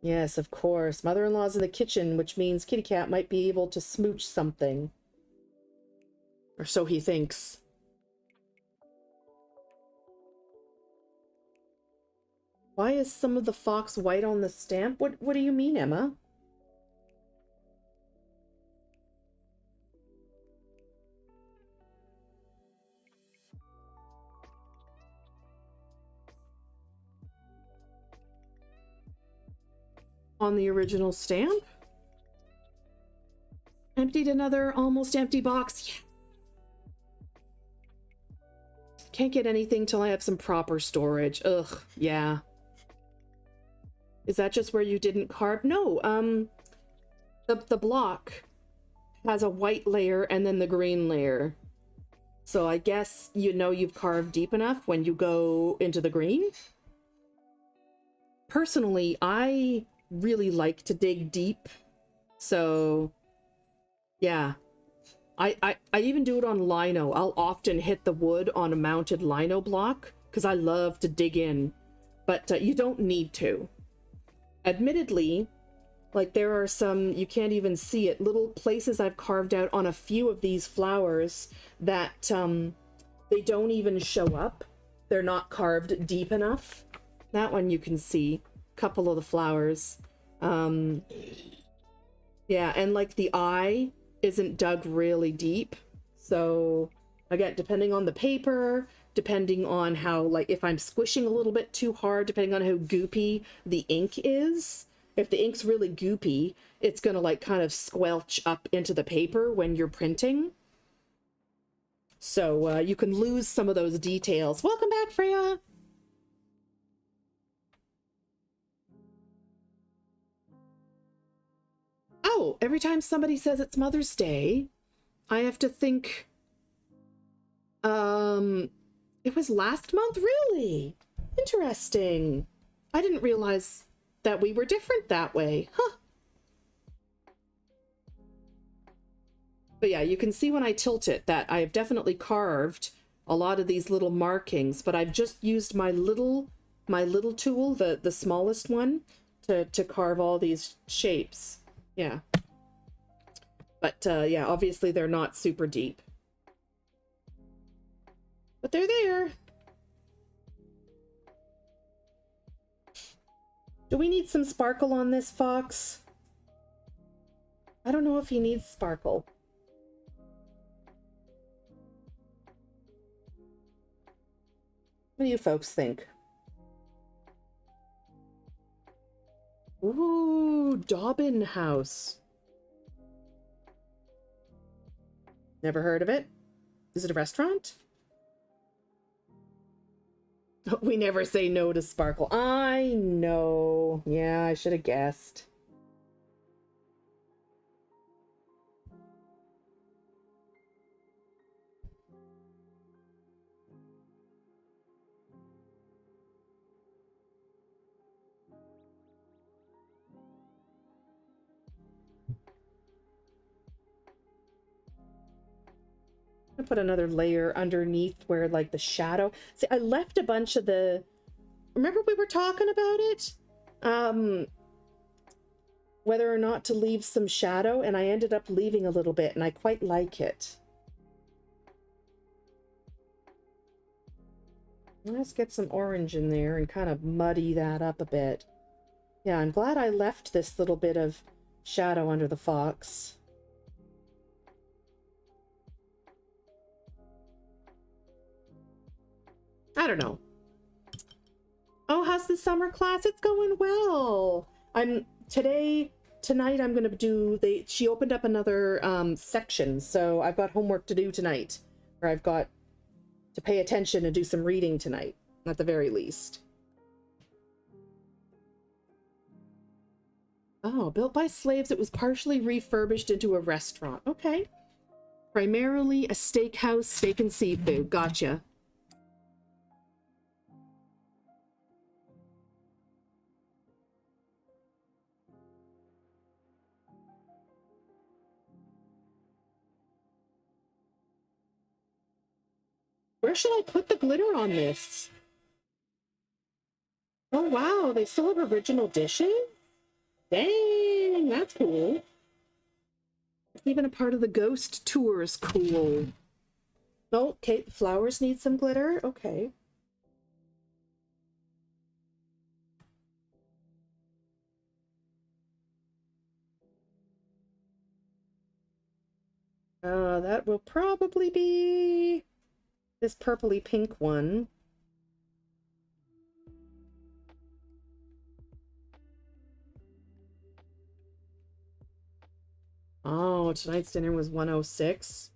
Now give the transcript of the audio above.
Yes, of course. Mother-in-law's in the kitchen, which means kitty cat might be able to smooch something. Or so he thinks. Why is some of the fox white on the stamp? What do you mean, Emma? On the original stamp? Emptied another almost empty box. Yeah. Can't get anything till I have some proper storage. Ugh, yeah. Is that just where you didn't carve? No, the block has a white layer and then the green layer. So I guess you know you've carved deep enough when you go into the green. Personally, I really like to dig deep. So yeah. I even do it on lino. I'll often hit the wood on a mounted lino block because I love to dig in, but you don't need to. Admittedly, like there are some, you can't even see it, little places I've carved out on a few of these flowers that they don't even show up. They're not carved deep enough. That one you can see, a couple of the flowers. Yeah, and like the eye isn't dug really deep. So again, depending on the paper, depending on how, like if I'm squishing a little bit too hard, depending on how goopy the ink is. If the ink's really goopy, it's gonna like kind of squelch up into the paper when you're printing. So you can lose some of those details. Welcome back, Freya! Oh, every time somebody says it's Mother's Day, I have to think, it was last month? Really? Interesting. I didn't realize that we were different that way. Huh. But yeah, you can see when I tilt it that I have definitely carved a lot of these little markings, but I've just used my little tool, the smallest one, to carve all these shapes. Yeah. But yeah, obviously they're not super deep. But they're there. Do we need some sparkle on this fox? I don't know if he needs sparkle. What do you folks think? Ooh, Dobbin House. Never heard of it. Is it a restaurant? We never say no to sparkle. I know. Yeah, I should have guessed. I put another layer underneath where like the shadow. See, I left a bunch of the, remember we were talking about it? Whether or not to leave some shadow, and I ended up leaving a little bit, and I quite like it. Let's get some orange in there and kind of muddy that up a bit. Yeah, I'm glad I left this little bit of shadow under the fox. I don't know. Oh, how's the summer class? It's going well. Tonight I'm gonna do, she opened up another section, so I've got homework to do tonight. Or I've got to pay attention and do some reading tonight, at the very least. Oh, built by slaves, it was partially refurbished into a restaurant. Okay. Primarily a steakhouse, steak and seafood. Gotcha. Where should I put the glitter on this? Oh wow, they still have original dishes? Dang, that's cool. Even a part of the ghost tour is cool. Oh, okay, the flowers need some glitter. Okay. That will probably be this purpley pink one. Oh, tonight's dinner was 106.